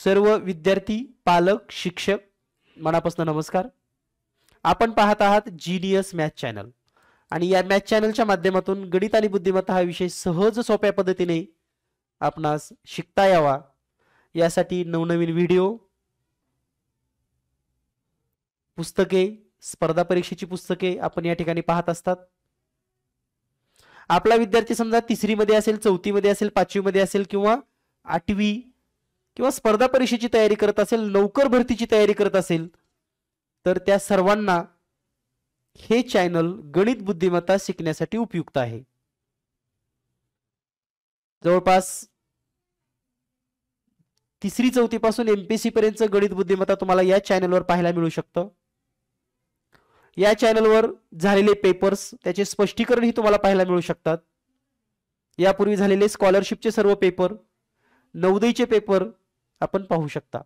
सर्व विद्यार्थी, पालक, शिक्षक मनापासून नमस्कार. आपण पाहत आहात जीनियस मॅथ चॅनल आणि या मॅथ चॅनलच्या माध्यमातून गणित आणि बुद्धिमत्ता हा विषय सहज सोप्या पद्धतीने आपणास शिकता यावा यासाठी नवनवीन व्हिडिओ, पुस्तके, स्पर्धा परीक्षेची पुस्तके आपण या ठिकाणी पाहत असतात. आपला विद्यार्थी समजा 3री मध्ये असेल, 4थी मध्ये असेल, 5वी मध्ये असेल किंवा 8वी किंवा स्पर्धा परीक्षेची तयारी करत असेल, नौकर भरतीची तयारी करत असेल, तर त्या सर्वांना हे चॅनल गणित बुद्धिमत्ता शिकण्यासाठी उपयुक्त आहे. जवळपास 3री 4थी पासून एमपीएससी पर्यंत गणित बुद्धिमत्ता तुम्हाला या चॅनलवर पाहायला मिळू शकतं. या चॅनलवर झालेले पेपर्स, त्याचे स्पष्टीकरण ही तुम्हाला पाहायला मिळू शकतात. यापूर्वी झालेले स्कॉलरशिपचे सर्व पेपर, नवोदयचे पेपर आपण पाहू शकता.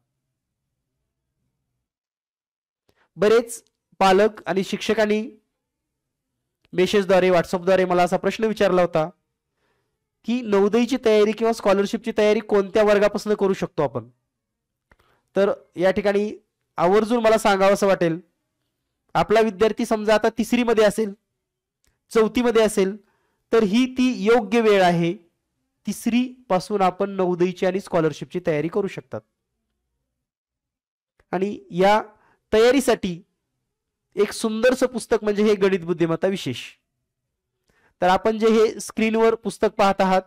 बरेच पालक आणि शिक्षकांनी मेसेजद्वारे, व्हॉट्सअपद्वारे मला असा प्रश्न विचारला होता की नवोदयची तयारी किंवा स्कॉलरशिपची तयारी कोणत्या वर्गापासून करू शकतो आपण. तर या ठिकाणी आवर्जून मला सांगावं असं वाटेल, आपला विद्यार्थी समजा आता 3री मध्ये असेल, 4थी मध्ये असेल, तर ही ती योग्य वेळ आहे. 3री पासून आपण नवोदयची आणि स्कॉलरशिपची तयारी करू शकतात. आणि या तयारीसाठी एक सुंदरसं पुस्तक म्हणजे हे गणित बुद्धिमत्ता विशेष. तर आपण जे हे स्क्रीनवर पुस्तक पाहत आहात,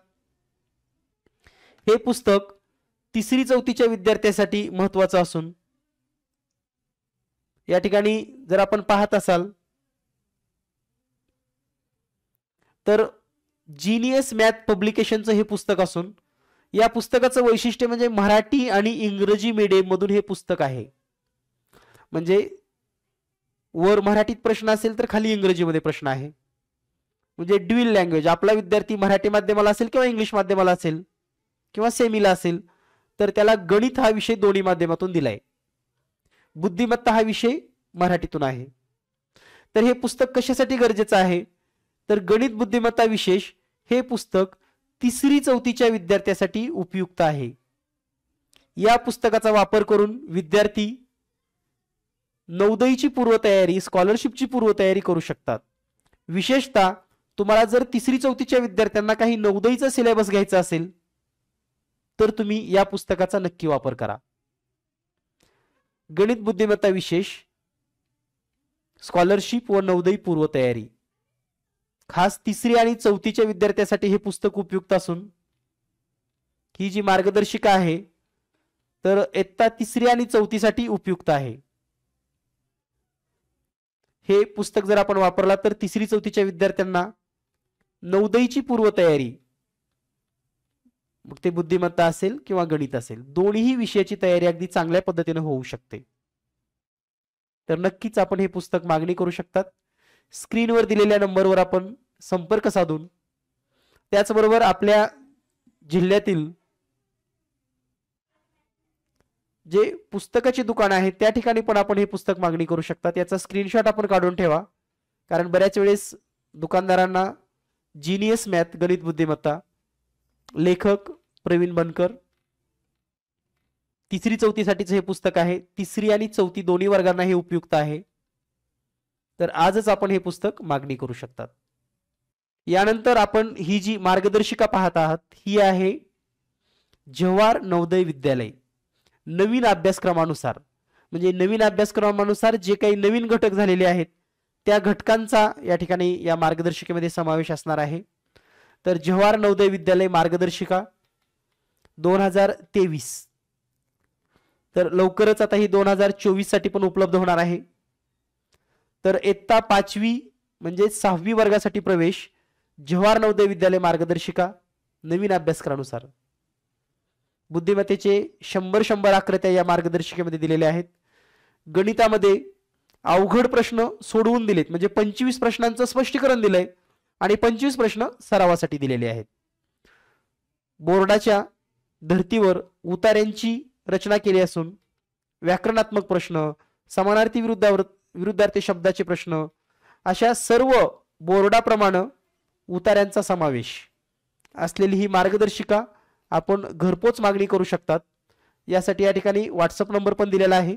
हे पुस्तक 3री 4थीच्या विद्यार्थ्यांसाठी महत्त्वाचं असून या ठिकाणी जर आपण पाहत असाल तर जीनियस मॅथ पब्लिकेशनचं हे पुस्तक असून या पुस्तकाचं वैशिष्ट्य म्हणजे मराठी आणि इंग्रजी मीडियम मधून हे पुस्तक आहे. म्हणजे वर मराठीत प्रश्न असेल तर खाली इंग्रजीमध्ये प्रश्न आहे. म्हणजे ड्युअल लँग्वेज, आपला विद्यार्थी मराठी माध्यमाला असेल किंवा इंग्लिश माध्यमाला असेल किंवा सेमीला असेल तर त्याला गणित हा विषय दोन्ही माध्यमातून दिलाय. बुद्धिमत्ता हा विषय मराठीतून आहे. तर हे पुस्तक कशासाठी गरजेचं आहे, तर गणित बुद्धिमत्ता विशेष हे पुस्तक 3री 4थीच्या विद्यार्थ्यांसाठी उपयुक्त आहे. या पुस्तकाचा वापर करून विद्यार्थी नवोदयची पूर्वतयारी, स्कॉलरशिपची पूर्वतयारी करू शकतात. विशेषतः तुम्हाला जर 3री 4थीच्या विद्यार्थ्यांना काही नवोदयचा सिलेबस घ्यायचा असेल तर तुम्ही या पुस्तकाचा नक्की वापर करा. गणित बुद्धिमत्ता विशेष, स्कॉलरशिप व नवोदय पूर्वतयारी, खास 3री आणि 4थीच्या विद्यार्थ्यांसाठी हे पुस्तक उपयुक्त असून ही जी मार्गदर्शिका आहे तर इयत्ता 3री आणि 4थीसाठी उपयुक्त आहे. हे पुस्तक जर आपण वापरला तर 3री 4थीच्या विद्यार्थ्यांना नवोदयची पूर्वतयारी, मग ते बुद्धिमत्ता असेल किंवा गणित असेल, दोन्ही विषयाची तयारी अगदी चांगल्या पद्धतीने होऊ शकते. तर नक्कीच आपण हे पुस्तक मागणी करू शकतात. स्क्रीनवर दिलेल्या नंबरवर आपण संपर्क साधून, त्याचबरोबर आपल्या जिल्ह्यातील जे पुस्तकाची दुकान आहे त्या ठिकाणी पण आपण हे पुस्तक मागणी करू शकतात. याचा स्क्रीनशॉट आपण काढून ठेवा, कारण बऱ्याच वेळेस दुकानदारांना जीनियस मॅथ गणित बुद्धिमत्ता, लेखक प्रवीण बनकर, 3री 4थीसाठीच हे पुस्तक आहे. 3री आणि 4थी दोन्ही वर्गांना हे उपयुक्त आहे. तर आजच आपण हे पुस्तक मागणी करू शकतात. यानंतर आपण ही जी मार्गदर्शिका पाहत आहात ही आहे जवाहर नवोदय विद्यालय नवीन अभ्यासक्रमानुसार. म्हणजे नवीन अभ्यासक्रमानुसार जे काही नवीन घटक झालेले आहेत त्या घटकांचा या ठिकाणी या मार्गदर्शिकेमध्ये समावेश असणार आहे. तर जवाहर नवोदय विद्यालय मार्गदर्शिका 2023, तर लवकरच आता ही 2024 साठी पण उपलब्ध होणार आहे. तर इयत्ता 5वी म्हणजे 6वी वर्गासाठी प्रवेश जवाहर नवोदय विद्यालय मार्गदर्शिका नवीन अभ्यासक्रमानुसार. बुद्धिमत्तेचे 100 आकृत्या या मार्गदर्शिकेमध्ये दिलेल्या आहेत. गणितामध्ये अवघड प्रश्न सोडवून दिलेत, म्हणजे 25 प्रश्नांचं स्पष्टीकरण दिलंय आणि 25 प्रश्न सरावासाठी दिलेले आहेत. बोर्डाच्या धर्तीवर उतार्यांची रचना केली असून व्याकरणात्मक प्रश्न, समानार्थी विरुद्धार्थी शब्दाचे प्रश्न, अशा सर्व बोर्डाप्रमाणे उतार्यांचा समावेश असलेली ही मार्गदर्शिका आपण घरपोच मागणी करू शकतात. यासाठी या ठिकाणी व्हॉट्सअप नंबर पण दिलेला आहे.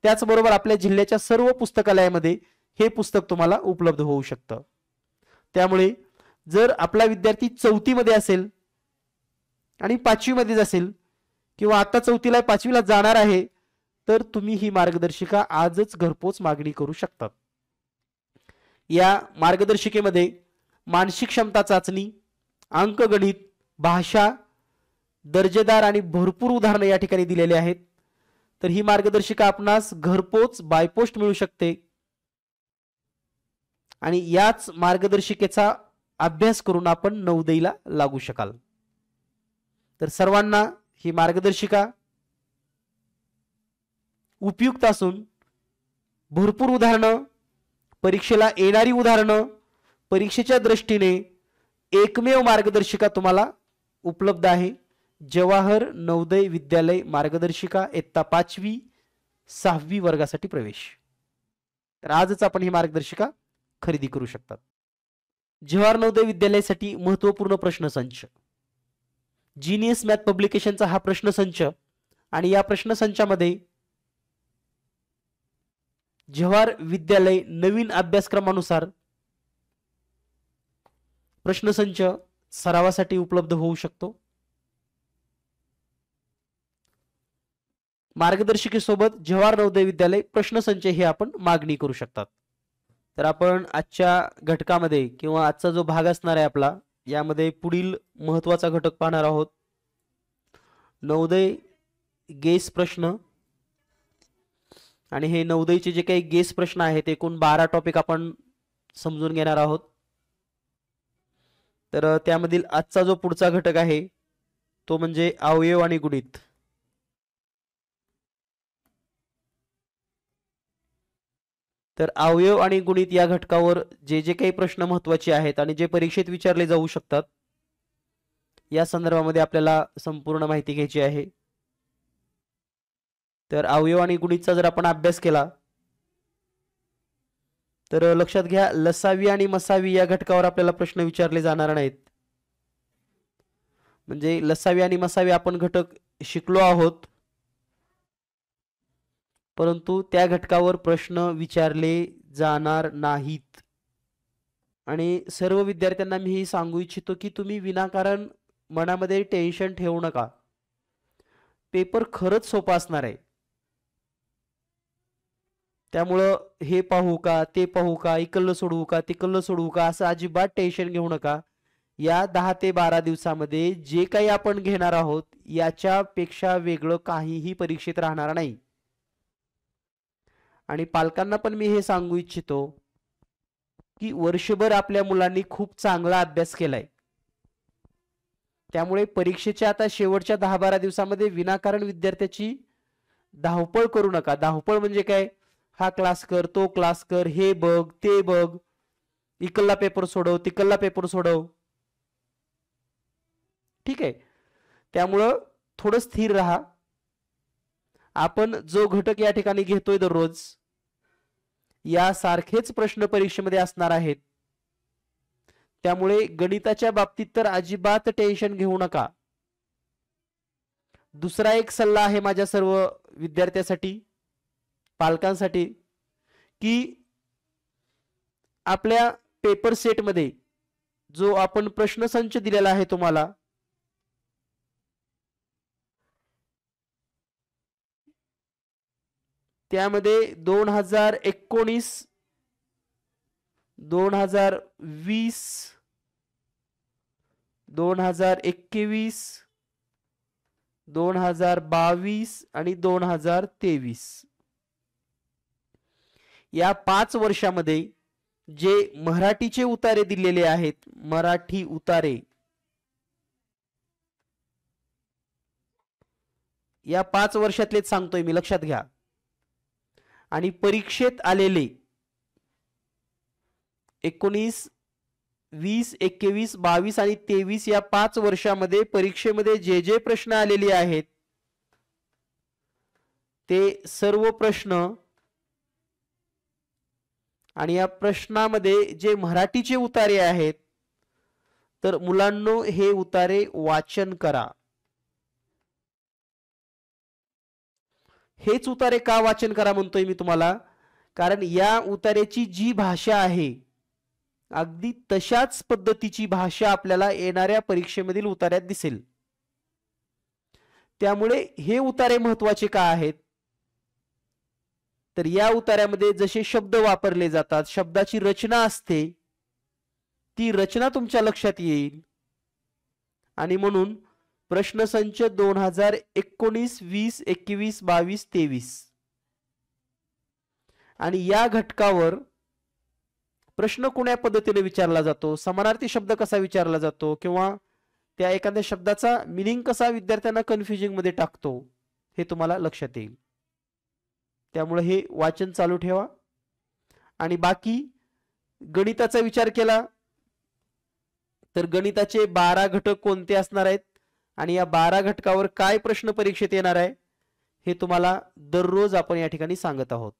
त्याचबरोबर आपल्या जिल्ह्याच्या सर्व पुस्तकालयामध्ये हे पुस्तक तुम्हाला उपलब्ध होऊ शकतं. त्यामुळे जर आपला विद्यार्थी 4थी मध्ये असेल आणि 5वी मध्येच असेल किंवा आता 4थीला 5वीला जाणार आहे, तर तुम्ही ही मार्गदर्शिका आजच घरपोच मागणी करू शकतात. या मार्गदर्शिकेमध्ये मानसिक क्षमता चाचणी, अंकगणित, भाषा, दर्जेदार आणि भरपूर उदाहरणे या ठिकाणी दिलेले आहेत. तर ही मार्गदर्शिका आपणास घरपोच बायपोस्ट मिळू शकते आणि याच मार्गदर्शिकेचा अभ्यास करून आपण नवोदयला लागू शकाल. तर सर्वांना ही मार्गदर्शिका उपयुक्त असून भरपूर उदाहरणं, परीक्षेला येणारी उदाहरणं, परीक्षेच्या दृष्टीने एकमेव मार्गदर्शिका तुम्हाला उपलब्ध आहे. जवाहर नवोदय विद्यालय मार्गदर्शिका इयत्ता 5वी 6वी वर्गासाठी प्रवेश. तर आजच आपण ही मार्गदर्शिका खरेदी करू शकतात. जवाहर नवोदय विद्यालयासाठी महत्त्वपूर्ण प्रश्नसंच, जीनियस मॅथ पब्लिकेशनचा हा प्रश्नसंच आणि या प्रश्नसंचामध्ये जवाहर विद्यालय नवीन अभ्यासक्रमानुसार प्रश्नसंच सरावासाठी उपलब्ध होऊ शकतो. मार्गदर्शिकेसोबत जवाहर नवोदय विद्यालय प्रश्नसंच हे आपण मागणी करू शकतात. तर आपण आजच्या घटकामध्ये किंवा आजचा जो भाग असणार आहे आपला, यामध्ये पुढील महत्त्वाचा घटक पाहणार आहोत. नवोदय गेस प्रश्न, आणि हे नवोदयचे जे काही गेस प्रश्न आहेत एकूण 12 टॉपिक आपण समजून घेणार आहोत. तर त्यामधील आजचा जो पुढचा घटक आहे तो म्हणजे अवयव आणि गुणित. तर अवयव आणि गुणित या घटकावर जे जे काही प्रश्न महत्त्वाचे आहेत आणि जे परीक्षेत विचारले जाऊ शकतात, या संदर्भामध्ये आपल्याला संपूर्ण माहिती घ्यायची आहे. तर अवयव आणि गुणितचा जर आपण अभ्यास केला तर लक्षात घ्या, लसावी आणि मसावी या घटकावर आपल्याला प्रश्न विचारले जाणार नाहीत. म्हणजे लसावी आणि मसावी आपण घटक शिकलो आहोत, परंतु त्या घटकावर प्रश्न विचारले जाणार नाहीत. आणि सर्व विद्यार्थ्यांना मी हे सांगू इच्छितो की तुम्ही विनाकारण मनामध्ये टेन्शन ठेवू नका. पेपर खरंच सोपा असणार आहे. त्यामुळं हे पाहू का, ते पाहू का, इकडलं सोडवू का, तिकडलं सोडवू का, असं अजिबात टेन्शन घेऊ नका. या 10 ते 12 दिवसामध्ये जे काही आपण घेणार आहोत याच्यापेक्षा वेगळं काहीही परीक्षेत राहणार नाही. आणि पालकांना पण मी हे सांगू इच्छितो की वर्षभर आपल्या मुलांनी खूप चांगला अभ्यास केलाय. त्यामुळे परीक्षेच्या आता शेवटच्या 10-12 दिवसामध्ये विनाकारण विद्यार्थ्याची धावपळ करू नका. धावपळ म्हणजे काय, हा क्लास कर, तो क्लास कर, हे बघ, ते बघ, इकडला पेपर सोडव, तिकडला पेपर सोडव. ठीक आहे. त्यामुळं थोडं स्थिर राहा. आपण जो घटक या ठिकाणी घेतोय दररोज, यासारखेच प्रश्न परीक्षेमध्ये असणार आहेत. त्यामुळे गणिताच्या बाबतीत तर अजिबात टेन्शन घेऊ नका. दुसरा एक सल्ला आहे माझ्या सर्व विद्यार्थ्यांसाठी, पालकांसाठी, की आपल्या पेपर सेट मध्ये जो आपण प्रश्नसंच दिलेला आहे तुम्हाला, त्यामध्ये 2019, 2020, 2021, 2022 आणि 2023 या 5 वर्षामध्ये जे मराठीचे उतारे दिलेले आहेत, मराठी उतारे, या 5 वर्षातलेच सांगतोय मी, लक्षात घ्या. आणि परीक्षेत आलेले 19, 20, 21, 22 आणि 23 या 5 वर्षामध्ये परीक्षेमध्ये जे जे प्रश्न आलेले आहेत ते सर्व प्रश्न आणि या प्रश्नामध्ये जे मराठीचे उतारे आहेत, तर मुलांनो हे उतारे वाचन करा. हेच उतारे का वाचन करा म्हणतोय मी तुम्हाला, कारण या उतार्याची जी भाषा आहे अगदी तशाच पद्धतीची भाषा आपल्याला येणाऱ्या परीक्षेमधील उतार्यात दिसेल. त्यामुळे हे उतारे महत्वाचे का आहेत, तर या उतार्यामध्ये जसे शब्द वापरले जातात, शब्दाची रचना असते, ती रचना तुमच्या लक्षात येईल. आणि म्हणून प्रश्नसंच 2019, 20, 21, 22, 23 आणि या घटकावर प्रश्न कोण्या पद्धतीने विचारला जातो, समानार्थी शब्द कसा विचारला जातो, किंवा त्या एखाद्या शब्दाचा मिनिंग कसा विद्यार्थ्यांना कन्फ्युजिंग मध्ये टाकतो, हे तुम्हाला लक्षात येईल. त्यामुळे हे वाचन चालू ठेवा. आणि बाकी गणिताचा विचार केला तर गणिताचे 12 घटक कोणते असणार आहेत आणि या 12 घटकावर काय प्रश्न परीक्षेत येणार आहे हे तुम्हाला दररोज आपण या ठिकाणी सांगत आहोत.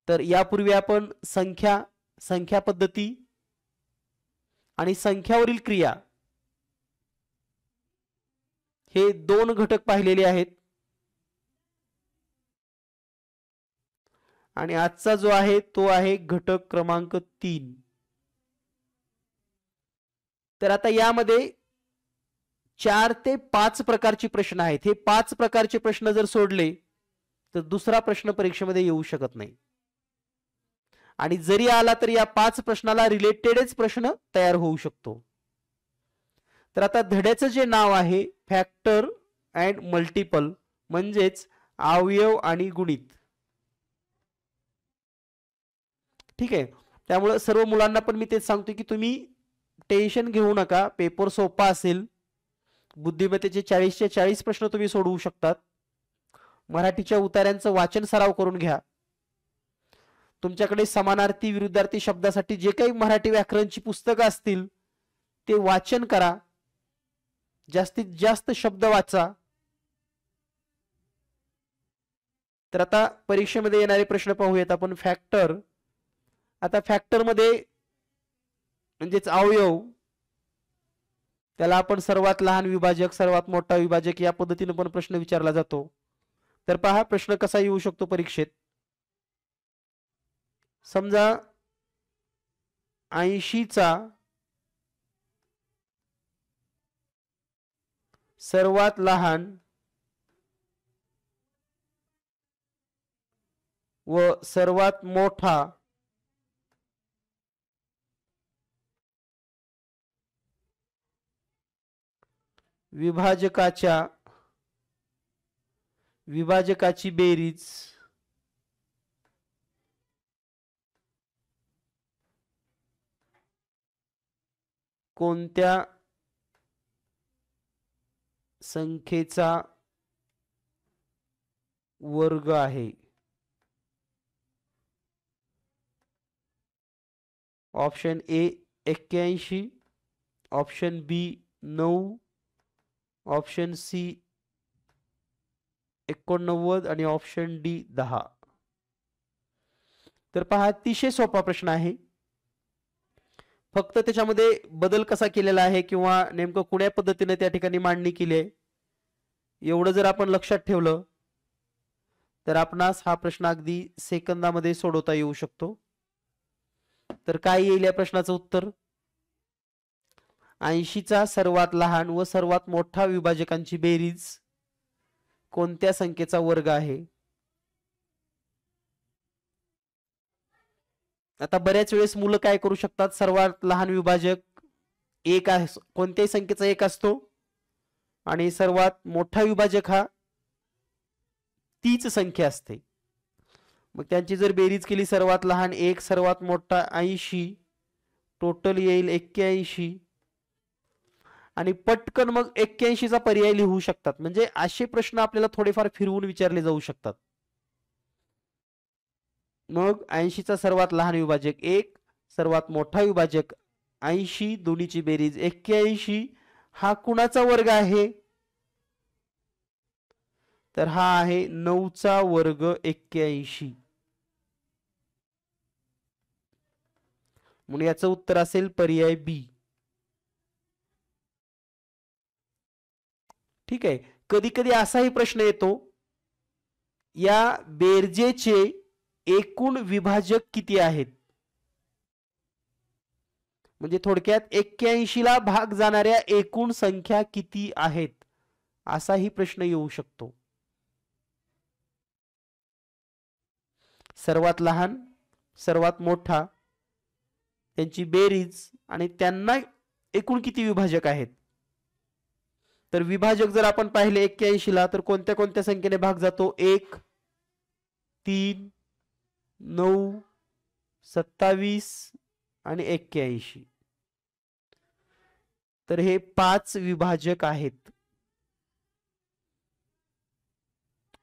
तर यापूर्वी आपण संख्या पद्धती आणि संख्यावरील क्रिया हे 2 घटक पाहिलेले आहेत. आणि आजचा जो आहे तो आहे घटक क्रमांक 3. तर आता यामध्ये 4 ते 5 प्रकारचे प्रश्न आहेत. हे 5 प्रकारचे प्रश्न जर सोडले तर दुसरा प्रश्न परीक्षेमध्ये येऊ शकत नाही. आणि जरी आला तर या 5 प्रश्नाला रिलेटेडच प्रश्न तयार होऊ शकतो. तर आता धड्याचं जे नाव आहे फॅक्टर अँड मल्टिपल, म्हणजेच अवयव आणि गुणित. ठीक आहे. त्यामुळे सर्व मुलांना पण मी तेच सांगतो की तुम्ही टेन्शन घेऊ नका, पेपर सोपा असेल. बुद्धिमत्तेचे 40चे 40 प्रश्न तुम्ही सोडवू शकतात. मराठीच्या उतार्यांचं वाचन सराव करून घ्या. तुमच्याकडे समानार्थी विरुद्धार्थी शब्दासाठी जे काही मराठी व्याकरणची पुस्तकं असतील ते वाचन करा, जास्तीत जास्त शब्द वाचा. तर आता परीक्षेमध्ये येणारे प्रश्न पाहूयात आपण. फॅक्टर, आता फॅक्टर मध्ये म्हणजेच अवयव, त्याला आपण सर्वात लहान विभाजक, सर्वात मोठा विभाजक या पद्धतीने पण प्रश्न विचारला जातो. तर पहा प्रश्न कसा येऊ शकतो परीक्षेत. समजा 80चा सर्वात लहान व सर्वात मोठा विभाजकाची बेरीज कोणत्या संख्येचा वर्ग आहे. Option A 81, option B 9, option C 89 आणि ऑप्शन डी 10. तर पहा अतिशय सोपा प्रश्न आहे. फक्त त्याच्यामध्ये बदल कसा केलेला आहे किंवा नेमकं कुण्या पद्धतीने त्या ठिकाणी मांडणी केली आहे एवढं जर आपण लक्षात ठेवलं तर आपणास हा प्रश्न अगदी सेकंदामध्ये सोडवता येऊ शकतो. तर काय येईल या प्रश्नाचं उत्तर? 80चा सर्वात लहान व सर्वात मोठा विभाजकांची बेरीज कोणत्या संख्येचा वर्ग आहे. आता बऱ्याच वेळेस मुलं काय करू शकतात, सर्वात लहान विभाजक एक आहे, कोणत्याही संख्येचा एक असतो आणि सर्वात मोठा विभाजक हा तीच संख्या असते. मग त्यांची जर बेरीज केली, सर्वात लहान 1, सर्वात मोठा 80, टोटल येईल 81 आणि पटकन मग 81चा पर्याय लिहू शकतात. म्हणजे असे प्रश्न आपल्याला थोडेफार फिरवून विचारले जाऊ शकतात. मग 80चा सर्वात लहान विभाजक 1, सर्वात मोठा विभाजक 80, दोन्हीची बेरीज 81, हा कुणाचा वर्ग आहे? तर हा आहे 9चा वर्ग 81. म्हणून याचं उत्तर असेल पर्याय बी. ठीक आहे. कधी कधी असाही प्रश्न येतो या बेरजेचे एकूण विभाजक किती आहेत? म्हणजे थोडक्यात 81 ला भाग जाणाऱ्या एकूण संख्या किती आहेत असाही प्रश्न येऊ शकतो. सर्वात लहान, सर्वात मोठा, त्यांची बेरीज आणि त्यांना एकूण किती विभाजक आहेत. तर विभाजक जर आपण पाहिले 81 ला तर कोणत्या कोणत्या संख्येने भाग जातो? 1, 3, 9, 27 आणि 81. तर हे 5 विभाजक आहेत.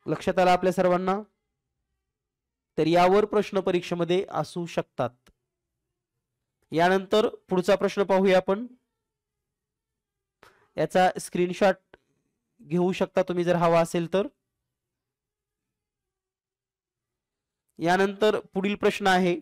लक्षात आलं आपल्या सर्वांना? तर यावर प्रश्न परीक्षेमध्ये असू शकतात. यानंतर पुढचा प्रश्न पाहूया आपण. याचा स्क्रीनशॉट घेऊ शकता तुम्ही जर हवा असेल तर. यानंतर पुढील प्रश्न आहे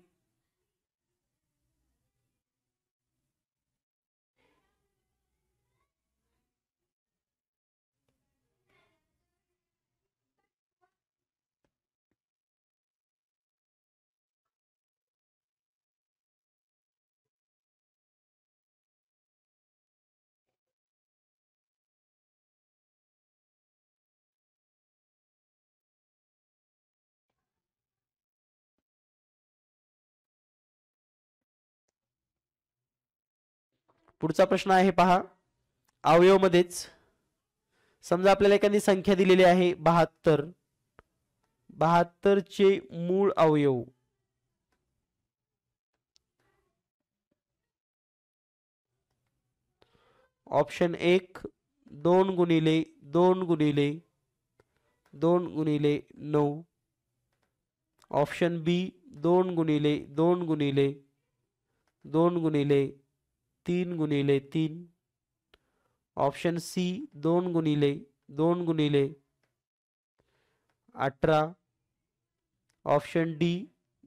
पुढचा प्रश्न आहे पहा. अवयव मध्येच समजा आपल्याला एखादी संख्या दिलेली आहे 72. 72 चे मूळ अवयव ऑप्शन 1 2 गुणिले 2 गुणिले 2 गुणिले 9. ऑप्शन बी 2 गुणिले 2 गुणिले 2 गुणिले 3 गुणिले 3. ऑप्शन सी 2 गुणिले 2 गुणिले 18. ऑप्शन डी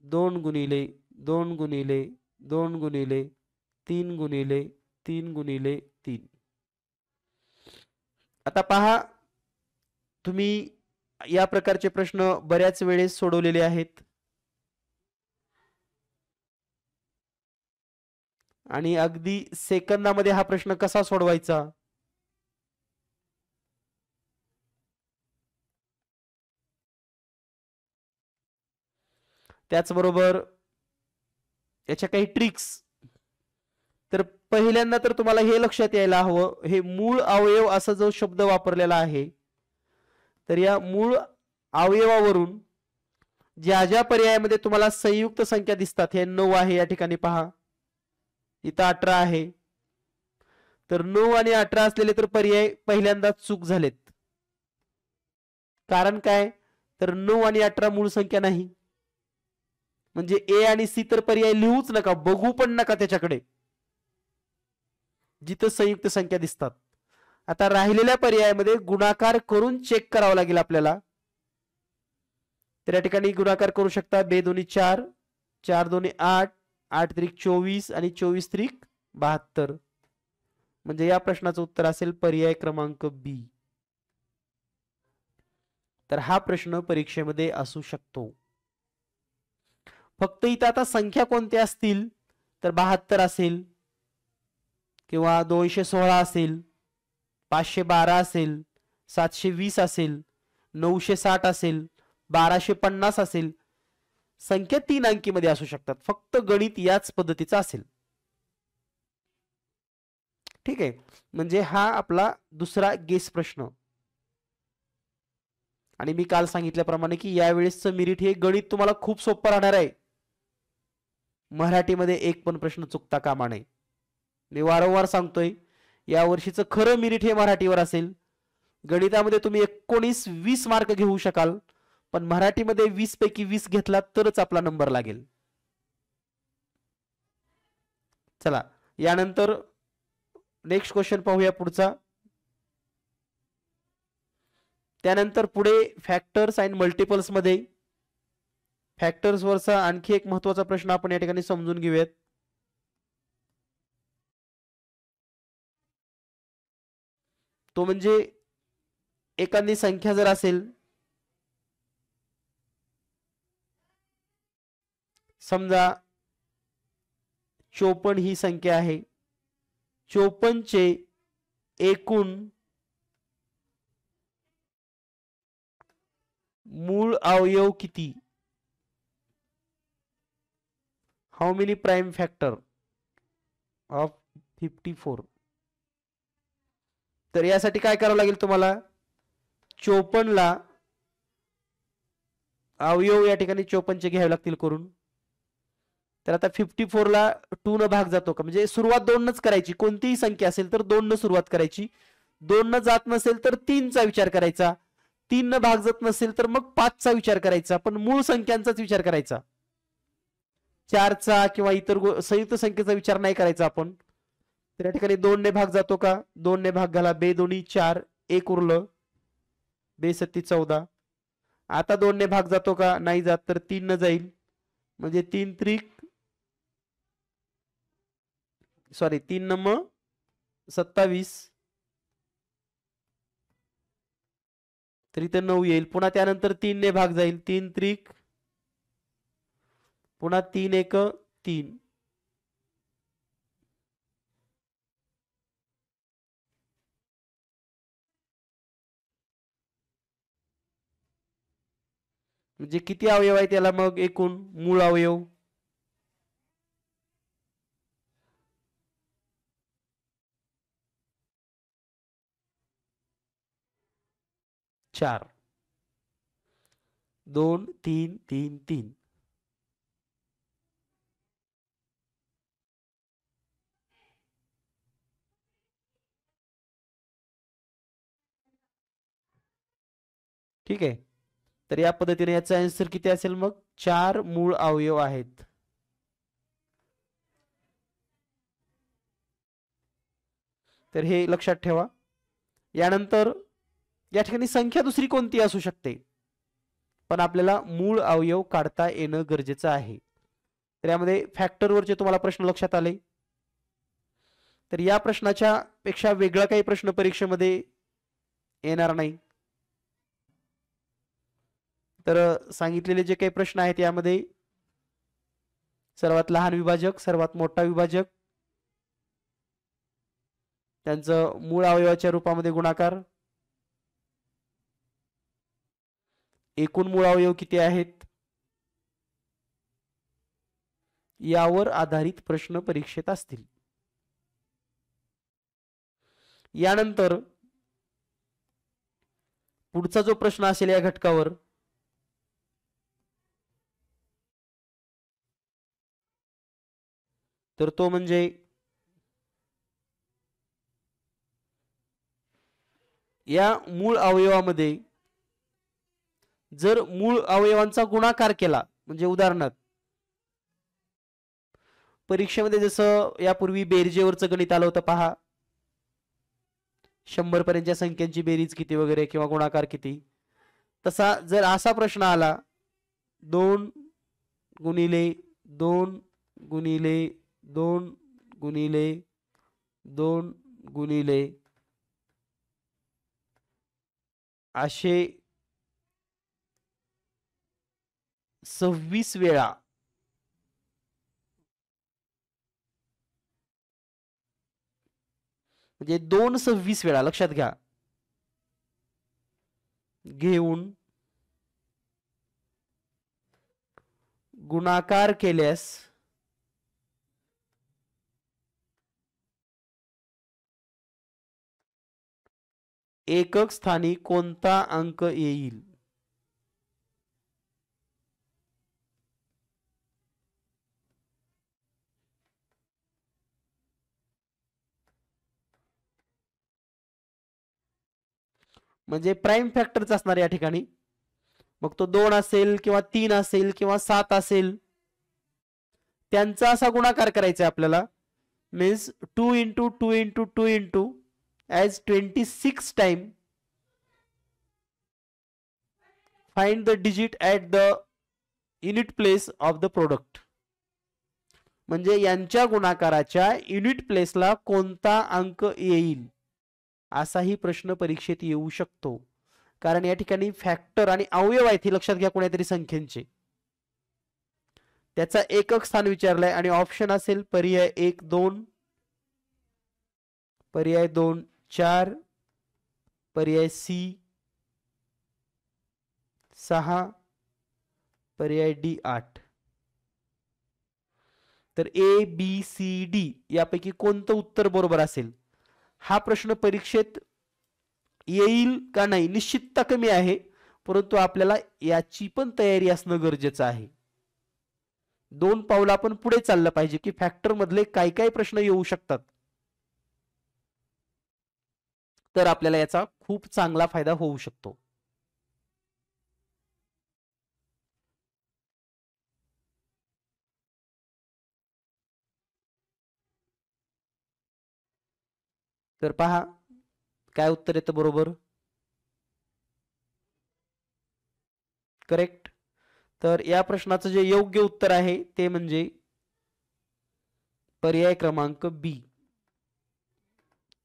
2 गुणिले 2 गुणिले 2 गुणिले 3 गुणिले 3 गुणिले 3. आता पहा, तुम्ही या प्रकारचे प्रश्न बऱ्याच वेळेस सोडवलेले आहेत आणि अगदी सेकंदामध्ये हा प्रश्न कसा सोडवायचा त्याचबरोबर याच्या काही ट्रिक्स. तर पहिल्यांदा तर तुम्हाला हे लक्षात यायला हवं, हे मूळ अवयव असा जो शब्द वापरलेला आहे, तर या मूळ अवयवावरून ज्या ज्या पर्यायामध्ये तुम्हाला संयुक्त संख्या दिसतात, हे 9 आहे या ठिकाणी पहा, इथं 18 आहे, तर 9 आणि 18 असलेले तर पर्याय पहिल्यांदा चूक झालेत. कारण काय? तर 9 आणि 18 मूळ संख्या नाही. म्हणजे ए आणि सी तर पर्याय लिहूच नका, बघू पण नका त्याच्याकडे जिथं संयुक्त संख्या दिसतात. आता राहिलेल्या पर्यायामध्ये गुणाकार करून चेक करावं लागेल आपल्याला. तर या ठिकाणी गुणाकार करू शकता. 2 दोन्ही 4, 4 दोन्ही 8, 8 त्रिक 24 आणि 24 त्रिक 72. म्हणजे या प्रश्नाचं उत्तर असेल पर्याय क्रमांक बी. तर हा प्रश्न परीक्षेमध्ये असू शकतो. फक्त इथं आता संख्या कोणत्या असतील तर 72 असेल किंवा 216 असेल, 512 असेल, 720 असेल, 960 असेल, 1250 असेल. संख्या 3 अंकीमध्ये असू शकतात. फक्त गणित याच पद्धतीचा असेल. ठीक आहे. म्हणजे हा आपला दुसरा गेस प्रश्न. आणि मी काल सांगितल्याप्रमाणे की यावेळेसचं मेरिट हे गणित तुम्हाला खूप सोपं राहणार आहे. मराठीमध्ये एक पण प्रश्न चुकता कामा नये. मी वारंवार सांगतोय, या वर्षीचं खरं मेरिट हे मराठीवर असेल. गणितामध्ये तुम्ही 19-20 मार्क घेऊ शकाल, पण मराठीमध्ये 20 पैकी 20 घेतला तरच आपला नंबर लागेल. चला यानंतर नेक्स्ट क्वेश्चन पाहूया पुढचा. त्यानंतर पुढे फॅक्टर्स आणि मल्टिपल्स मध्ये फॅक्टर्स वरचा आणखी एक महत्त्वाचा प्रश्न आपण या ठिकाणी समजून घेऊयात. तो म्हणजे एखादी संख्या जर असेल समजा 54 ही संख्या आहे, 54 चे एकूण मूळ अवयव किती? How many prime factor of 54? तर यासाठी काय करावं लागेल तुम्हाला, 54 ला अवयव या ठिकाणी 54 चे घ्यावे लागतील करून. तर आता 54 ला 2 न भाग जातो का? म्हणजे सुरुवात 2 नच करायची, कोणतीही संख्या असेल तर 2 न सुरुवात करायची. 2 न जात नसेल तर 3 चा विचार करायचा, 3 न भाग जात नसेल तर मग 5 चा विचार करायचा, पण मूळ संख्यांचाच विचार करायचा. 4 चा किंवा इतर संयुक्त संख्येचा विचार नाही करायचा आपण. तर या ठिकाणी 2 ने भाग जातो का? 2 ने भाग घाला, 2 दोन्ही 4, 1 उरलं, 2 सत्ती 14. आता 2 ने भाग जातो का? नाही जात, तर 3 न जाईल, म्हणजे 3 त्रिक 3 नम 27, तर इथं 9 येईल. पुन्हा त्यानंतर 3 ने भाग जाईल, 3 त्रिक पुन्हा 3 एक 3, म्हणजे किती अवयव आहे त्याला मग एकूण मूळ अवयव? 4. 2 3 3 3. ठीक आहे. तर या पद्धतीने याचा आन्सर किती असेल मग? 4 मूळ अवयव आहेत. तर हे लक्षात ठेवा. यानंतर या ठिकाणी संख्या दुसरी कोणती असू शकते, पण आपल्याला मूळ अवयव काढता येणं गरजेचं आहे. तर यामध्ये फॅक्टरवरचे तुम्हाला प्रश्न लक्षात आले. तर या प्रश्नाच्या पेक्षा वेगळा काही प्रश्न परीक्षेमध्ये येणार नाही. तर सांगितलेले जे काही प्रश्न आहेत यामध्ये सर्वात लहान विभाजक, सर्वात मोठा विभाजक, त्यांचं मूळ अवयवाच्या रूपामध्ये गुणाकार, एकूण मूळ अवयव किती आहेत, यावर आधारित प्रश्न परीक्षेत असतील. यानंतर पुढचा जो प्रश्न असेल या घटकावर, तर तो म्हणजे या मूळ अवयवामध्ये जर मूळ अवयवांचा गुणाकार केला, म्हणजे उदाहरणार्थ परीक्षेमध्ये जसं यापूर्वी बेरजेवरचं गणित आलं होतं पहा, 100 पर्यंतच्या संख्यांची बेरीज किती वगैरे किंवा गुणाकार किती, तसा जर असा प्रश्न आला 2 गुणिले 2 गुणिले 2 गुणिले 2 गुणिले असे 26 वेळा म्हणजे 2 26 वेळा लक्षात घ्या घेऊन गुणाकार केल्यास एकक स्थानी कोणता अंक येईल? म्हणजे प्राइम फॅक्टरच असणार या ठिकाणी. मग तो 2 असेल किंवा 3 असेल किंवा 7 असेल, त्यांचा असा गुणाकार करायचा आहे आपल्याला. Means 2 into 2 into 2 into as 26 time find the digit at the unit place of the product. म्हणजे यांच्या गुणाकाराच्या युनिट प्लेसला कोणता अंक येईल असाही प्रश्न परीक्षेत येऊ शकतो. कारण या ठिकाणी फॅक्टर आणि अवयव आहेत हे लक्षात घ्या कोणत्यातरी संख्येचे, त्याचा एकक स्थान विचारलाय आणि ऑप्शन असेल पर्याय 1 2, पर्याय 2 4, पर्याय सी 6, पर्याय डी 8. तर ए बी सी डी यापैकी कोणतं उत्तर बरोबर असेल? हा प्रश्न परीक्षेत येईल का नाही निश्चितता कमी आहे, परंतु आपल्याला याची पण तयारी असणं गरजेचं आहे. 2 पावलं आपण पुढे चाललं पाहिजे की फॅक्टर मधले काय काय प्रश्न येऊ शकतात, तर आपल्याला याचा खूप चांगला फायदा होऊ शकतो. तर पहा काय उत्तर येतं बरोबर. करेक्ट. तर या प्रश्नाचं जे योग्य उत्तर आहे ते म्हणजे पर्याय क्रमांक बी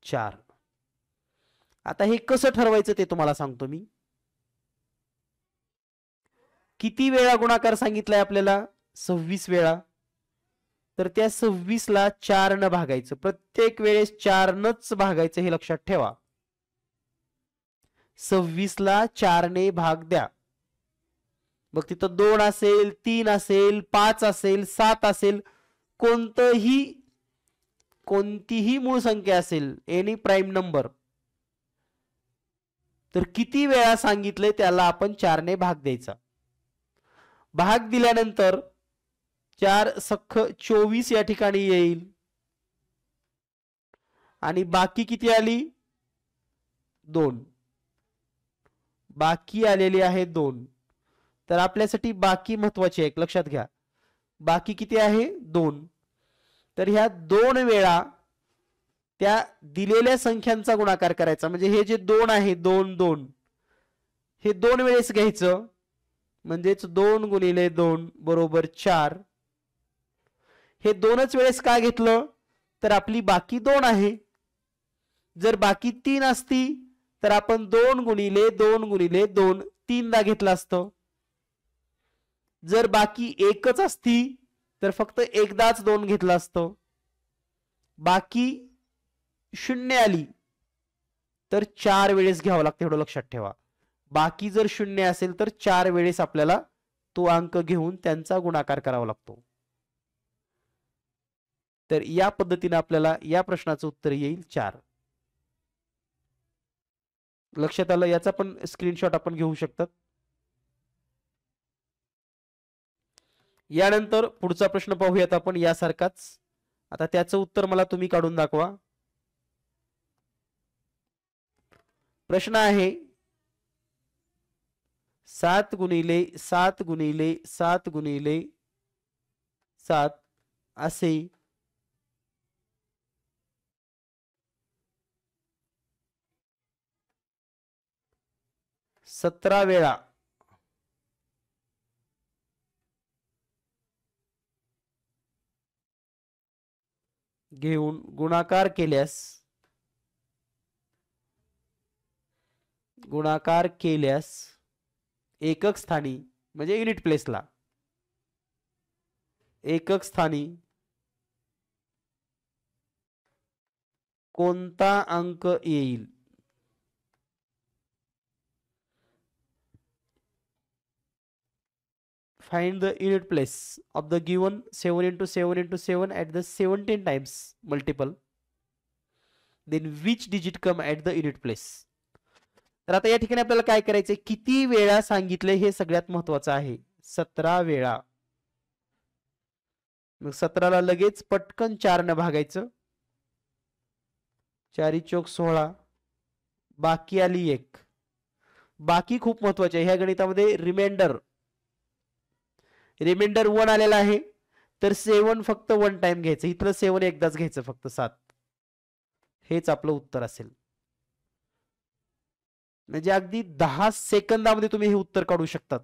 4. आता हे कसं ठरवायचं ते तुम्हाला सांगतो मी. किती वेळा गुणाकार सांगितलाय आपल्याला? 26 वेळा. तर त्या 26 ला 4 न भागायचं, प्रत्येक वेळेस 4 नच भागायचं हे लक्षात ठेवा. 26 ला 4 ने भाग द्या. मग तिथं 2 असेल, 3 असेल, 5 असेल, 7 असेल, कोणतीही मूळ संख्या असेल, एनी प्राइम नंबर, तर किती वेळा सांगितले त्याला आपण 4 ने भाग द्यायचा. भाग दिल्यानंतर 4 सख्ख 24 या ठिकाणी येईल आणि बाकी किती आली? 2. बाकी आलेली आहे 2. तर आपल्यासाठी बाकी महत्वाची आहे, लक्षात घ्या. बाकी किती आहे? 2. तर ह्या 2 वेळा त्या दिलेल्या संख्यांचा गुणाकार करायचा. म्हणजे हे जे 2 आहे 2 2 हे 2 वेळेस घ्यायचं, म्हणजेच 2 गुणिले 2 बरोबर 4. हे 2च वेळेस का घेतलं? तर आपली बाकी 2 आहे. जर बाकी 3 असती तर आपण 2 गुणिले 2 गुणिले 2 3दा घेतलं असतं. जर बाकी 1च असती तर फक्त एकदाच 2 घेतलं असतं. बाकी 0 आली तर 4 वेळेस घ्यावं लागतं, एवढं लक्षात ठेवा. बाकी जर 0 असेल तर 4 वेळेस आपल्याला तो अंक घेऊन त्यांचा गुणाकार करावा लागतो. तर या पद्धतीने आपल्याला या प्रश्नाचं उत्तर येईल 4. लक्षात आलं? याचा पण स्क्रीनशॉट आपण घेऊ शकतात. यानंतर पुढचा प्रश्न पाहूयात आपण यासारखाच. आता त्याचं उत्तर मला तुम्ही काढून दाखवा. प्रश्न आहे 7 गुणिले 7 गुणिले 7 गुणिले 7 असे 17 वेळा घेऊन गुणाकार केल्यास एकक स्थानी म्हणजे युनिट प्लेसला एकक स्थानी कोणता अंक येईल? Find the unit place of the given 7 into 7 into 7 at the 17 times multiple. Then which digit come at the unit place? तर आता या ठिकाणी आपल्याला काय करायचंय? किती वेळा सांगितले हे सगळ्यात महत्वाचं आहे. 17 वेळा. मग 17 ला लगेच पटकन 4 ने भागायचं. 4 चौक 16. बाकी आली 1. बाकी खूप महत्वाची आहे ह्या गणितामध्ये. रिमाइंडर 1 आलेला आहे तर 7 फक्त 1 टाइम घ्यायचं. इथलं 7 एकदाच घ्यायचं फक्त 7. हेच आपलं उत्तर असेल. म्हणजे अगदी 10 सेकंदामध्ये तुम्ही हे उत्तर काढू शकतात.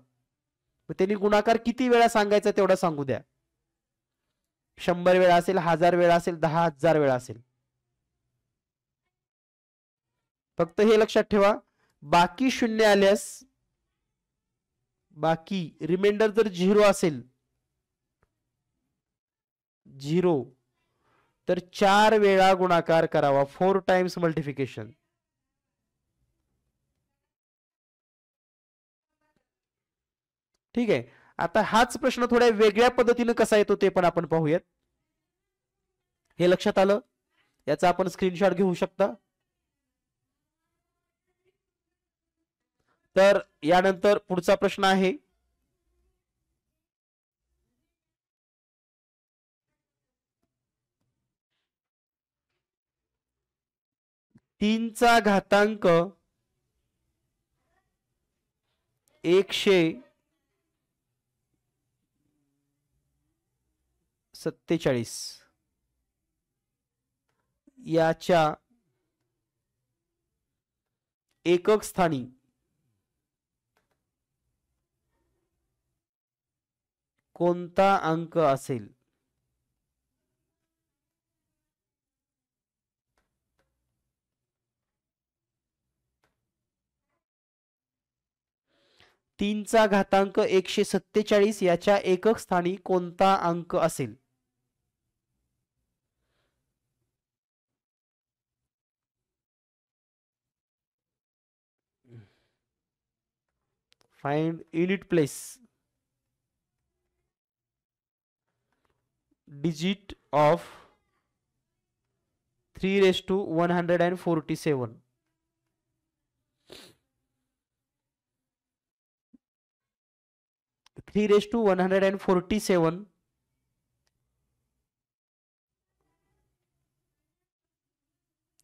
त्यांनी गुणाकार किती वेळा सांगायचा तेवढा सांगू द्या. 100 वेळा असेल, 1000 वेळा असेल, 10,000 वेळा असेल. फक्त हे लक्षात ठेवा, बाकी 0 आल्यास, बाकी रिमाइंडर जर 0 असेल 0 तर 4 वेळा गुणाकार करावा, 4 टाइम्स मल्टिप्लिकेशन. ठीक आहे. आता हाच प्रश्न थोड्या वेगळ्या पद्धतीने कसा येतो ते पण आपण पाहूयात. हे लक्षात आलं? याचा आपण स्क्रीनशॉट घेऊ शकता. तर यानंतर पुढचा प्रश्न आहे, तीनचा घातांक 147 याच्या एकक स्थानी कोणता अंक असेल? तीनचा घातांक 147 याच्या एकक स्थानी कोणता अंक असेल? Find unit place digit of 3⁻147.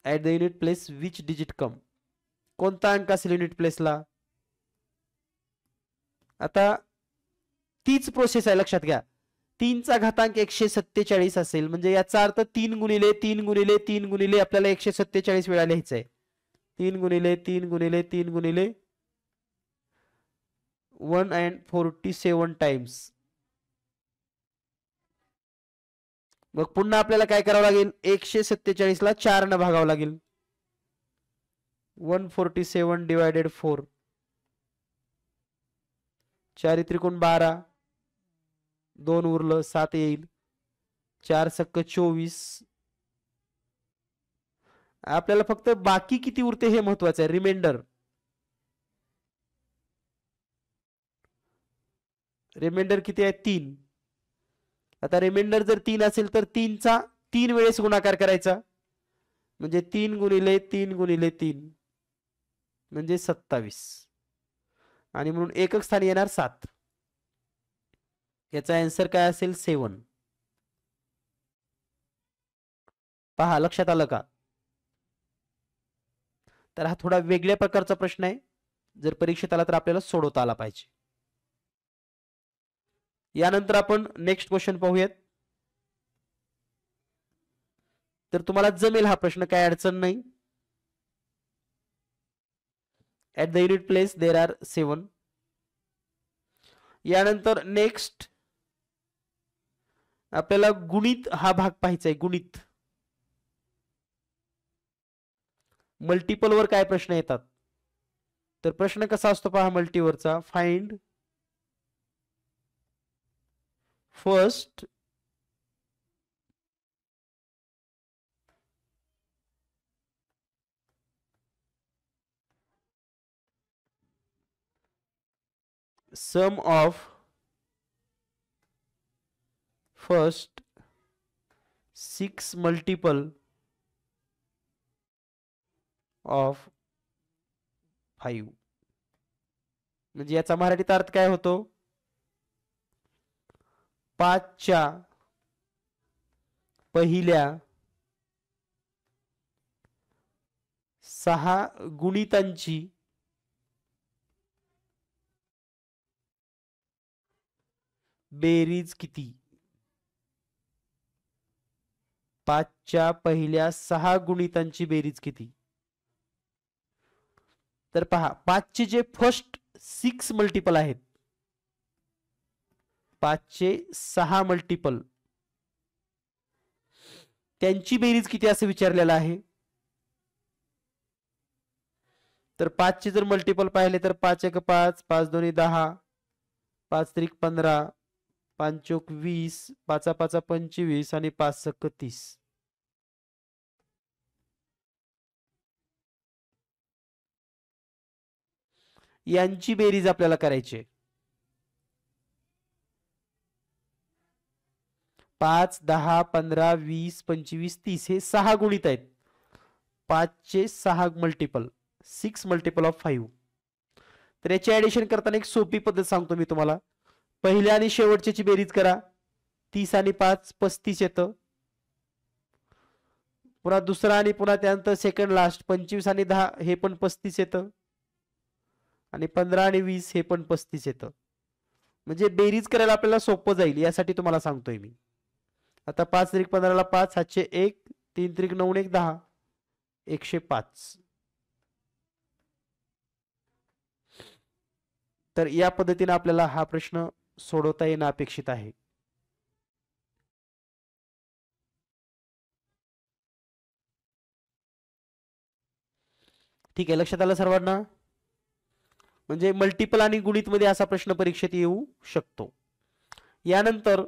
at the unit place which digit come? कोणता अंक असेल युनिट प्लेसला? आता तीच प्रोसेस आहे, लक्षात घ्या. 3चा घातांक 147 असेल म्हणजे याचा अर्थ 3 गुणिले 3 गुणिले 3 गुणिले आपल्याला 147 वेळा लिहायचं आहे. 3 गुणिले 3 गुणिले 3 गुणिले 147 टाइम्स. मग पुन्हा आपल्याला काय करावं लागेल? 147 ला 4 ने भागावं लागेल. 147 डिवायडेड 4, 4 त्रिकोण 12, 2 उरलं 7 येईल, 4 सक्क 24. आपल्याला फक्त बाकी किती उरते हे महत्वाचं आहे, रिमाइंडर. रिमाइंडर किती आहे? 3. आता रिमाइंडर जर 3 असेल तर 3चा 3 वेळेस गुणाकार करायचा म्हणजे 3 गुणिले 3 गुणिले 3 म्हणजे 27 आणि म्हणून एकक स्थानी येणार 7. याचा आन्सर काय असेल? 7. पहा, लक्षात आलं का? तर हा थोडा वेगळ्या प्रकारचा प्रश्न आहे, जर परीक्षेत आला तर आपल्याला सोडवता आला पाहिजे. यानंतर आपण नेक्स्ट क्वेश्चन पाहूयात. तर तुम्हाला जमेल हा प्रश्न, काय अडचण नाही. At the unit place there are 7. यानंतर नेक्स्ट आपल्याला गुणित हा भाग पाहायचा आहे. गुणित मल्टिपल वर काय प्रश्न येतात? तर प्रश्न कसा असतो पहा मल्टीवरचा. Find first sum of first 6 multiple of 5. म्हणजे याचा मराठीत अर्थ काय होतो? 5च्या पहिल्या 6 गुणितांची बेरीज किती? 5च्या पहिल्या 6 गुणितांची बेरीज किती? तर पहा, 5चे जे फर्स्ट 6 मल्टिपल आहेत, 5चे 6 मल्टिपल, त्यांची बेरीज किती असं विचारलेलं आहे. तर 5चे जर मल्टिपल पाहिले तर 5 1 5, 5 2 10, 5 3 15, 5 20, 5 5 25 आणि 5 30. यांची बेरीज आपल्याला करायची आहे. 5 10 15 20 25 30 हे 6 गुणित आहेत. 5 चे 6 मल्टिपल, 6 मल्टिपल ऑफ 5. तर याची ऍडिशन करताना एक सोपी पद्धत सांगतो मी तुम्हाला. पहिल्या आणि शेवटची बेरीज करा. 30 आणि 5 35 येतं. पुन्हा दुसरा आणि पुन्हा त्यानंतर सेकंड लास्ट 25 आणि 10 हे पण 35 येतं. आणि 15 आणि 20 हे पण 35 येतं. म्हणजे बेरीज करायला आपल्याला सोपं जाईल यासाठी तुम्हाला सांगतोय मी. आता 5 त्रिक 15 ला 5, 701, 3 त्रिक 9 1 10, 105. तर या पद्धतीने आपल्याला हा प्रश्न सोडवता येणं अपेक्षित आहे. ठीक आहे, लक्षात आलं सर्वांना. म्हणजे मल्टिपल आणि गुणित मध्ये असा प्रश्न परीक्षेत येऊ शकतो. यानंतर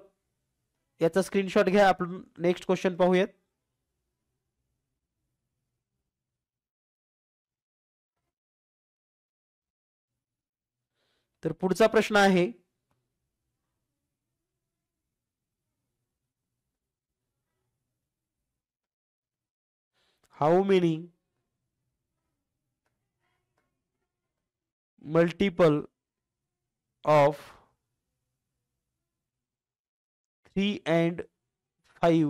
याचा स्क्रीनशॉट घ्या. आपण नेक्स्ट क्वेश्चन पाहूयात. तर पुढचा प्रश्न आहे, how many multiple of 3 and 5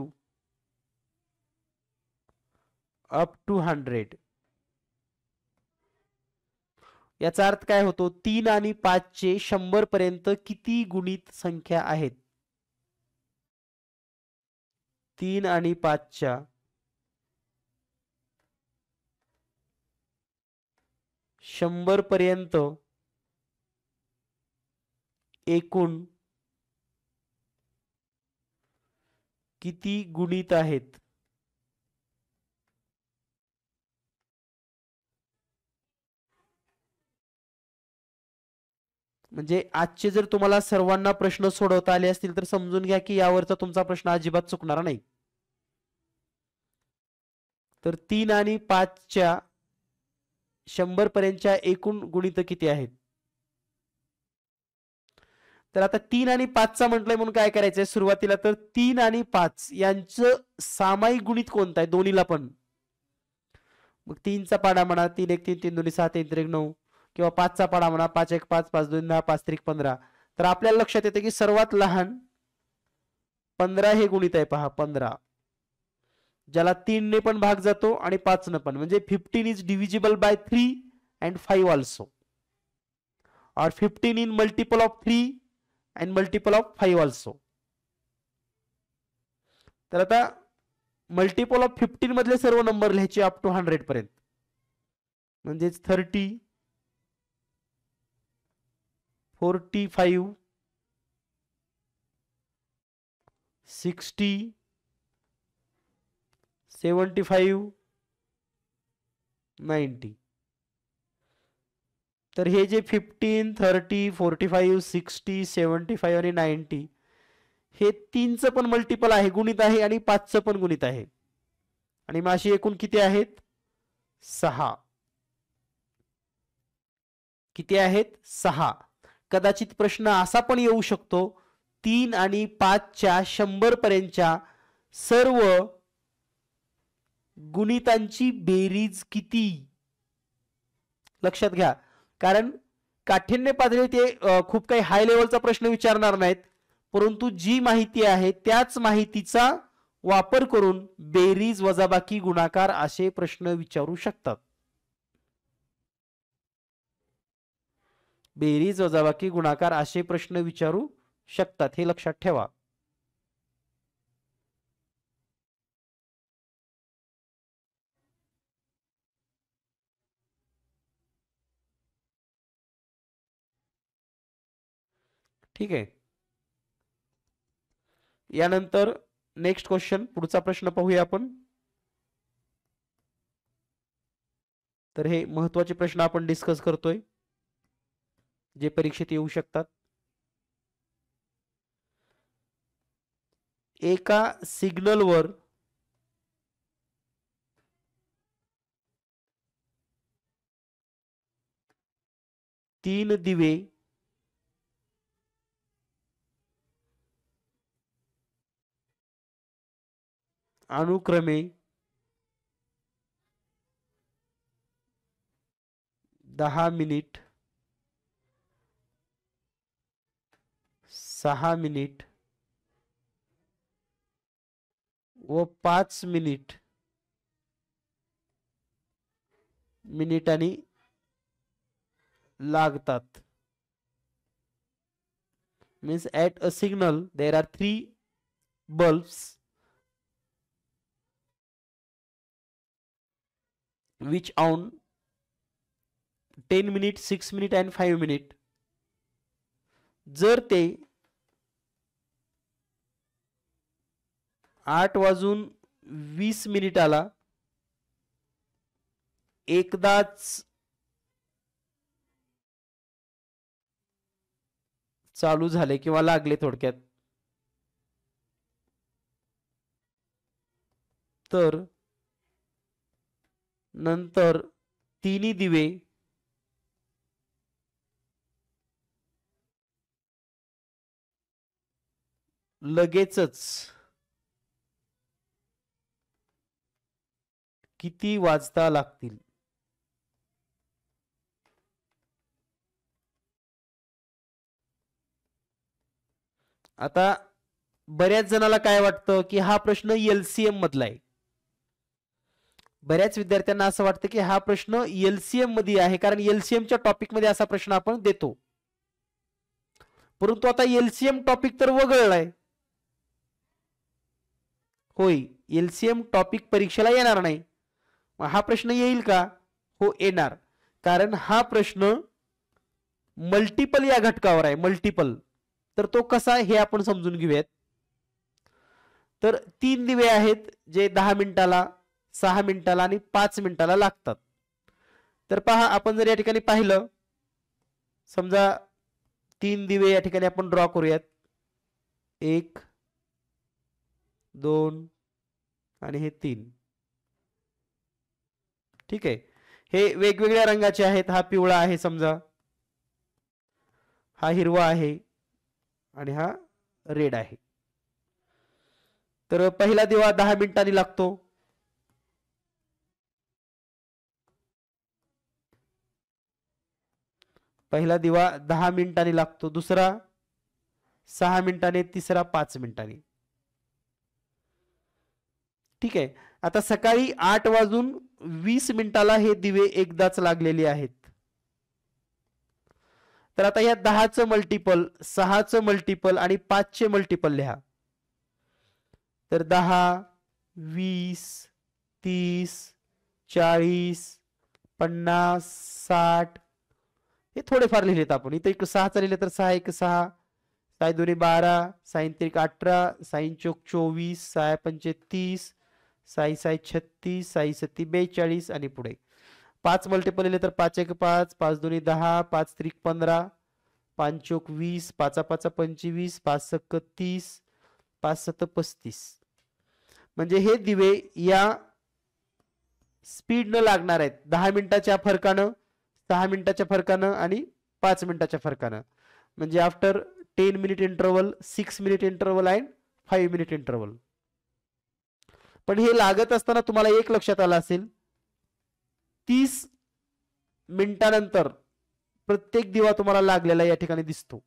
up to 100. याचा अर्थ काय होतो? 3 आणि 5 चे 100 पर्यंत किती गुणित संख्या आहेत? 3 आणि 5 च्या 100 पर्यंत एकूण किती गुणित आहेत? म्हणजे आजचे जर तुम्हाला सर्वांना प्रश्न सोडवता आले असतील तर समजून घ्या की यावरचा तुमचा प्रश्न अजिबात चुकणार नाही. तर 3 आणि 5 च्या 100 पर्यंतच्या एकूण गुणित किती आहेत? तर आता 3 आणि 5 चा म्हटलंय म्हणून काय करायचंय सुरुवातीला, तर 3 आणि 5 यांचं सामायिक गुणित कोणतं आहे दोन्हीला पण? मग 3 चा पाडा म्हणा, 3 1 3 3 2 7 3 3 9, किंवा 5 चा पाडा म्हणा, 5 1 5 5 2 10 5 3 15. तर आपल्याला लक्षात येते की सर्वात लहान 15 हे गुणित आहे. पहा 15, ज्याला 3 ने पण भाग जातो आणि 5 ने पण. म्हणजे 15 is divisible by 3 and 5 also, और 15 in multiple of 3 and multiple of 5 also. तर आता मल्टिपल ऑफ 15 मधले सर्व नंबर लिहायचे अप टू 100 पर्यंत. म्हणजेच 30, 45, 60, 75, 90. तर हे जे 15, 30, 45, 60, 75 आणि 90 हे 3चं पण मल्टिपल आहे, गुणित आहे, आणि 5चं पण गुणित आहे. आणि मग अशी एकूण किती आहेत? 6. किती आहेत? 6. कदाचित प्रश्न असा पण येऊ शकतो, 3 आणि 5 च्या 100 पर्यंतच्या सर्व गुणितांची बेरीज किती? लक्षात घ्या, कारण काठिण्य पातळी ते खूप काही हाय लेवलचा प्रश्न विचारणार नाहीत, परंतु जी माहिती आहे त्याच माहितीचा वापर करून बेरीज वजाबाकी गुणाकार असे प्रश्न विचारू शकतात. बेरीज वजाबाकी गुणाकार असे प्रश्न विचारू शकतात, हे लक्षात ठेवा. ठीक आहे. यानंतर नेक्स्ट क्वेश्चन, पुढचा प्रश्न पाहूया आपण. तर हे महत्वाचे प्रश्न आपण डिस्कस करतोय जे परीक्षेत येऊ शकतात. एका सिग्नलवर 3 दिवे अनुक्रमे 10 मिनिट, 6 मिनिट व 5 मिनिटांनी लागतात. Means at a signal there are 3 bulbs which on 10 minutes, 6 minutes and 5 minutes. जर ते 8:20 एकदाच चालू झाले किंवा लागले थोडक्यात, तर नंतर तिन्ही दिवे लगेचच किती वाजता लागतील? आता बऱ्याच जणाला काय वाटतं की हा प्रश्न एलसीएम मधला आहे. बऱ्याच विद्यार्थ्यांना असं वाटतं की हा प्रश्न एलसीएम मध्ये आहे, कारण एलसीएमच्या टॉपिक मध्ये असा प्रश्न आपण देतो. परंतु आता एलसीएम टॉपिक तर वगळलाय. होय, एलसीएम टॉपिक परीक्षेला येणार नाही. हा प्रश्न येईल का? हो, येणार. कारण हा प्रश्न मल्टिपल या घटकावर आहे. मल्टिपल, तर तो कसा हे आपण समजून घेऊयात. तर 3 दिवे आहेत जे 10 मिनिटाला, 6 मिनिटाला आणि 5 मिनिटाला लागतात. तर पहा, आपण जर या ठिकाणी पाहिलं, समजा 3 दिवे या ठिकाणी आपण ड्रॉ करूयात. 1 2 आणि हे 3. ठीक आहे. हे वेगवेगळ्या रंगाचे आहेत. हा पिवळा आहे समजा, हा हिरवा आहे आणि हा रेड आहे. तर पहिला दिवा 10 मिनिटांनी लागतो. पहिला दिवा 10 मिनिटांनी लागतो, दुसरा 6 मिनिटांनी, तिसरा 5 मिनिटांनी. ठीक आहे. आता सकाळी 8:20 हे दिवे एकदाच लागलेले आहेत. तर आता या 10चं मल्टिपल, 6चं मल्टिपल आणि 5चे मल्टिपल लिहा. तर 10 20 30 40 50 60 हे थोडेफार लिहिलेत आपण. इथे 6चा लिहिले तर 6 1 6, 6 2 12, 6 3 18, 6 4 24, 6 5 30, 6 6 36, 6 7 42 आणि पुढे 5 मल्टिपल लिहिले तर 5 1 5, 5 2 10, 5 3 15, 5 4 20, 5 5 25, 5 6 30, 5 7 35. म्हणजे हे दिवे या स्पीड न लागणार आहेत. 10 मिनिटाच्या फरकानं, 6 मिनिटाच्या फरकानं आणि 5 मिनिटाच्या फरकानं. म्हणजे after 10 minute interval, 6 minute interval and 5 minute interval. पण हे लागत असताना तुम्हाला एक लक्षात आलं असेल, 30 मिनिटानंतर प्रत्येक दिवा तुम्हाला लागलेला या ठिकाणी दिसतो.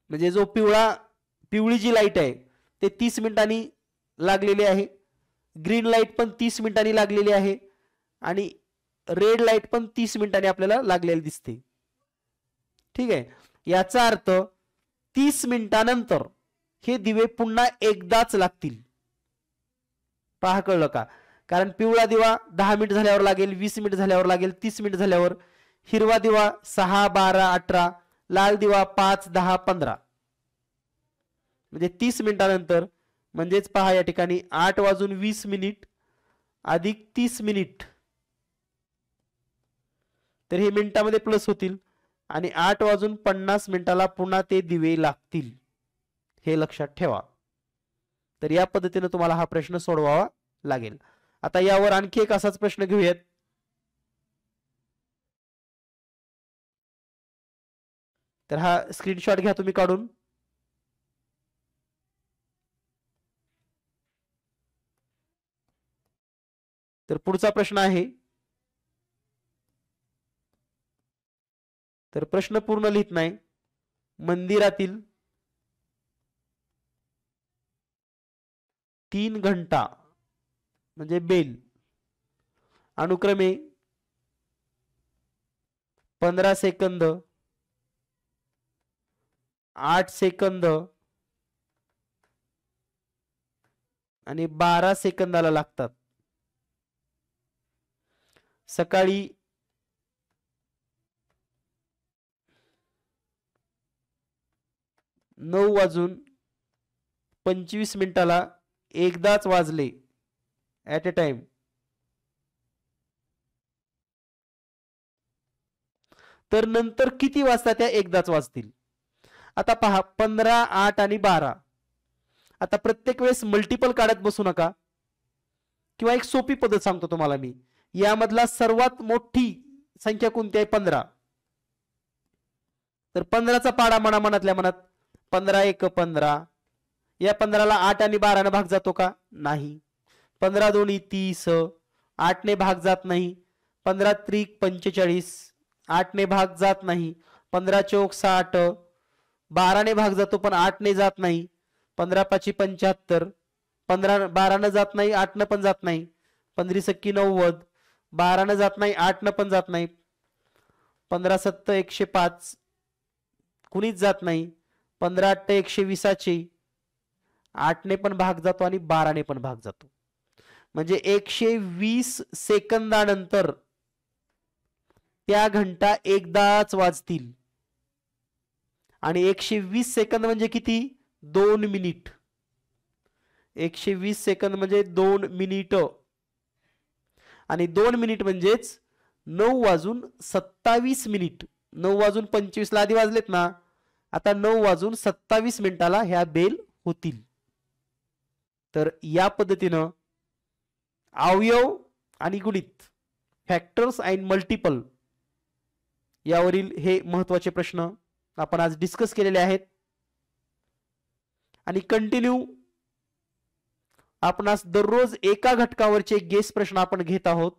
म्हणजे जो पिवळी जी लाईट आहे ते 30 मिनिटांनी लागलेली आहे, ग्रीन लाईट पण 30 मिनिटांनी लागलेली आहे आणि रेड लाईट पण 30 मिनिटांनी आपल्याला लागलेली दिसते. ठीक आहे. याचा अर्थ 30 मिनिटानंतर हे दिवे पुन्हा एकदाच लागतील. पहा, कळलं का? कारण पिवळा दिवा 10 मिनिट झाल्यावर लागेल, 20 मिनिट झाल्यावर लागेल, 30 मिनिट झाल्यावर. हिरवा दिवा 6 12 18, लाल दिवा 5 10 15. म्हणजे 30 मिनिटानंतर. म्हणजेच पहा या ठिकाणी 8:20 अधिक 30 मिनिट, तर हे मिनिटामध्ये प्लस होतील आणि 8:50 पुन्हा ते दिवे लागतील. हे लक्षात ठेवा. तर या पद्धतीने तुम्हाला हा प्रश्न सोडवावा लागेल. आता यावर आणखी एक असाच प्रश्न घेऊयात. तर हा स्क्रीनशॉट घ्या तुम्ही काढून. तर पुढचा प्रश्न आहे. तर प्रश्न पूर्ण लिहित नाही. मंदिरातील 3 घंटा म्हणजे बेल अनुक्रमे 15 सेकंद, 8 सेकंद आणि 12 सेकंदाला लागतात. सकाळी 9:25 एकदाच वाजले ॲट अ टाइम. तर नंतर किती वाजता त्या एकदाच वाजतील? आता पहा 15, 8 आणि 12. आता प्रत्येक वेळेस मल्टिपल काढत बसू नका. किंवा एक सोपी पद्धत सांगतो तुम्हाला मी. यामधला सर्वात मोठी संख्या कोणती आहे? 15. तर 15चा पाडा म्हणा मनातल्या मनात. 15 1 15. या 15ला 8 आणि 12 ने भाग जातो का? नाही. 15 2 30. 8 ने भाग जात नाही. 15 3 45. 8 ने भाग जात नाही. 15 4 60. 12 ने भाग जातो पण 8 ने जात नाही. 15 5 75. 15 12 ने जात नाही, 8 ने पण जात नाही. 15 6 90. 12 ने जात नाही, 8 ने पण जात नाही. 15 7 105. कुणीच जात नाही. 15 8 120. 8 ने पण भाग जातो आणि 12 ने पण भाग जातो. म्हणजे 120 सेकंदानंतर त्या घंटा एकदाच वाजतील. आणि 120 सेकंद म्हणजे किती? 2 मिनिट. 120 सेकंद म्हणजे 2 मिनिट. आणि 2 मिनिट म्हणजेच 9:27. 9:25 ला आधी वाजलेत ना. आता 9:27 ह्या बेल होतील. तर या पद्धतीनं अवयव आणि गुणित, फॅक्टर्स अँड मल्टिपल, यावरील हे महत्वाचे प्रश्न आपण आज डिस्कस केलेले आहेत. आणि कंटिन्यू आपणास दररोज एका घटकावरचे गेस प्रश्न आपण घेत आहोत.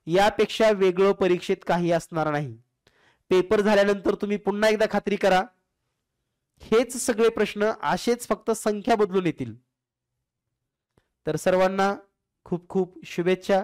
यापेक्षा वेगळं परीक्षेत काही असणार नाही. पेपर झाल्यानंतर तुम्ही पुन्हा एकदा खात्री करा, हेच सगळे प्रश्न असेच फक्त संख्या बदलून येतील. तर सर्वांना खूप खूप शुभेच्छा.